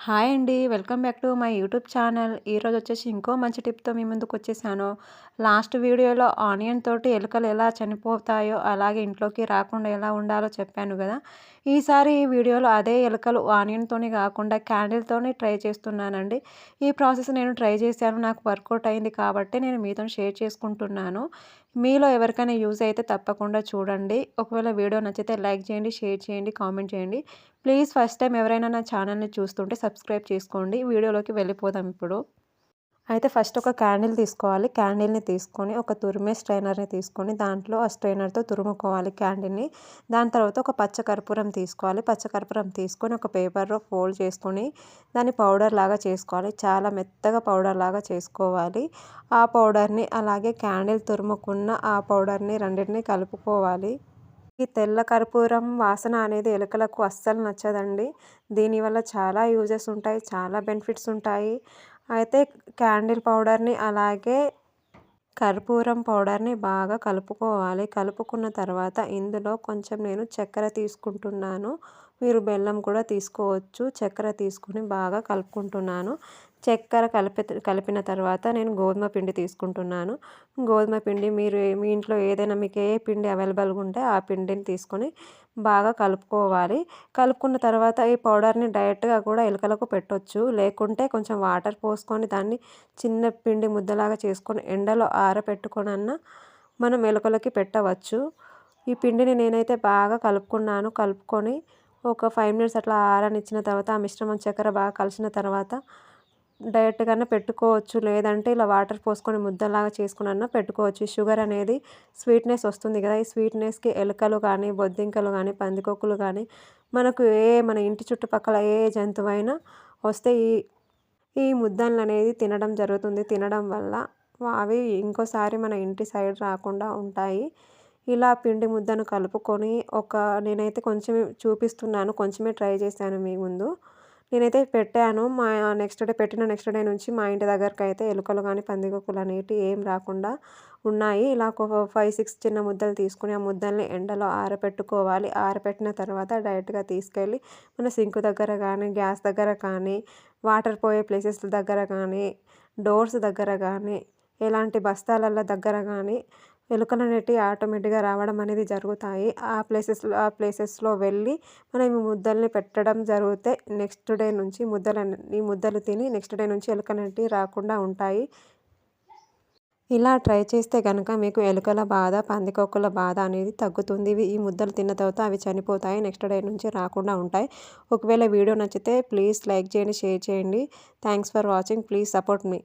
Hi అండి. Welcome back to my YouTube channel. ఈరోజు వచ్చేసి ఇంకో మంచి టిప్‌తో మీ ముందుకు వచ్చేసాను. లాస్ట్ వీడియోలో ఆనియన్ తోటి ఎలుకలు ఎలా చనిపోతాయో, అలాగే ఇంట్లోకి రాకుండా ఎలా ఉండాలో చెప్పాను గదా! ఈసారి ఈ వీడియోలో అదే ఎలుకలు ఆనియన్‌తోని కాకుండా క్యాండిల్‌తోని ట్రై చేస్తున్నానండి. ఈ ప్రాసెస్ నేను ట్రై చేశాను. నాకు వర్కౌట్ అయింది కాబట్టి నేను మీతోని షేర్ చేసుకుంటున్నాను. మీలో ఎవరికైనా యూజ్ అయితే తప్పకుండా చూడండి. ఒకవేళ వీడియో నచ్చితే లైక్ చేయండి, షేర్ చేయండి, కామెంట్ చేయండి. ప్లీజ్ ఫస్ట్ టైం ఎవరైనా నా ఛానల్‌ని చూస్తుంటే సబ్స్క్రైబ్ చేసుకోండి. వీడియోలోకి వెళ్ళిపోదాం ఇప్పుడు. అయితే ఫస్ట్ ఒక క్యాండిల్ తీసుకోవాలి. క్యాండిల్‌ని తీసుకొని ఒక తురిమే స్ట్రైనర్‌ని తీసుకొని దాంట్లో ఆ స్ట్రైనర్‌తో తురుముకోవాలి క్యాండిల్‌ని. దాని తర్వాత ఒక పచ్చ కర్పూరం తీసుకోవాలి. పచ్చ కర్పూరం తీసుకొని ఒక పేపర్‌లో ఫోల్డ్ చేసుకొని దాన్ని పౌడర్ లాగా చేసుకోవాలి. చాలా మెత్తగా పౌడర్ లాగా చేసుకోవాలి. ఆ పౌడర్‌ని అలాగే క్యాండిల్ తురుముకున్న ఆ పౌడర్‌ని రెండిటిని కలుపుకోవాలి. ఈ తెల్ల కర్పూరం వాసన అనేది ఎలుకలకు అస్సలు నచ్చదండి. దీనివల్ల చాలా యూజెస్ ఉంటాయి. చాలా బెనిఫిట్స్ ఉంటాయి. అయితే క్యాండిల్ పౌడర్‌ని అలాగే కర్పూరం పౌడర్‌ని బాగా కలుపుకోవాలి. కలుపుకున్న తర్వాత ఇందులో కొంచెం నేను చక్కెర తీసుకుంటున్నాను. మీరు బెల్లం కూడా తీసుకోవచ్చు. చక్కెర తీసుకొని బాగా కలుపుకుంటున్నాను. చక్కెర కలిపిన తర్వాత నేను గోధుమ పిండి తీసుకుంటున్నాను. గోధుమ పిండి మీరు మీ ఇంట్లో ఏదైనా మీకు ఏ పిండి అవైలబుల్‌గా ఉంటే ఆ పిండిని తీసుకొని బాగా కలుపుకోవాలి. కలుపుకున్న తర్వాత ఈ పౌడర్‌ని డైరెక్ట్‌గా కూడా ఎలుకలకు పెట్టొచ్చు. లేకుంటే కొంచెం వాటర్ పోసుకొని దాన్ని చిన్న పిండి ముద్దలాగా చేసుకొని ఎండలో ఆరబెట్టుకొనన్నా మనం ఎలుకలకి పెట్టవచ్చు. ఈ పిండిని నేనైతే బాగా కలుపుకున్నాను. కలుపుకొని ఒక 5 మినిట్స్ అట్లా ఆరనిచ్చిన తర్వాత ఆ మిశ్రమం చక్కెర బాగా కలిసిన తర్వాత డైరెక్ట్‌గానే పెట్టుకోవచ్చు. లేదంటే ఇలా వాటర్ పోసుకొని ముద్దలాగా చేసుకొనన్నా పెట్టుకోవచ్చు. ఈ షుగర్ అనేది స్వీట్‌నెస్ వస్తుంది కదా! ఈ స్వీట్‌నెస్‌కి ఎలుకలు కానీ, బొద్దింకలు కానీ, పందికొక్కులు కానీ మనకు మన ఇంటి చుట్టుపక్కల ఏ జంతువైనా వస్తే ఈ ముద్దలనేది తినడం జరుగుతుంది. తినడం వల్ల అవి ఇంకోసారి మన ఇంటి సైడ్ రాకుండా ఉంటాయి. ఇలా పిండి ముద్దను కలుపుకొని నేనైతే కొంచెమే చూపిస్తున్నాను. కొంచెమే ట్రై చేశాను మీ ముందు. నేనైతే పెట్టాను. నెక్స్ట్ డే నుంచి మా ఇంటి దగ్గరకైతే ఎలుకలు గానీ, పందికొక్కులు అనేటివి ఏం రాకుండా ఉన్నాయి. ఇలా ఒక 5, 6 చిన్న ముద్దలు తీసుకొని ఆ ముద్దల్ని ఎండలో ఆరబెట్టుకోవాలి. ఆరబెట్టిన తర్వాత డైరెక్ట్‌గా తీసుకెళ్ళి మన సింక్ దగ్గర గానీ, గ్యాస్ దగ్గర కానీ, వాటర్ పోయే ప్లేసెస్ దగ్గర కానీ, డోర్స్ దగ్గర కానీ, ఎలాంటి బస్తాలల్ల దగ్గర కానీ ఎలుకలనేటివి ఆటోమేటిక్‌గా రావడం అనేది జరుగుతాయి. ఆ ప్లేసెస్‌లో వెళ్ళి మనం ఈ ముద్దల్ని పెట్టడం జరిగితే నెక్స్ట్ డే నుంచి ఈ ముద్దలు తిని నెక్స్ట్ డే నుంచి ఎలుకలనేటివి రాకుండా ఉంటాయి. ఇలా ట్రై చేస్తే గనక మీకు ఎలుకల బాధ, పందికొక్కుల బాధ అనేది తగ్గుతుంది. ఈ ముద్దలు తిన్న తర్వాత అవి చనిపోతాయి. నెక్స్ట్ డే నుంచి రాకుండా ఉంటాయి. ఒకవేళ వీడియో నచ్చితే ప్లీజ్ లైక్ చేయండి, షేర్ చేయండి. Thanks for watching. Please support me.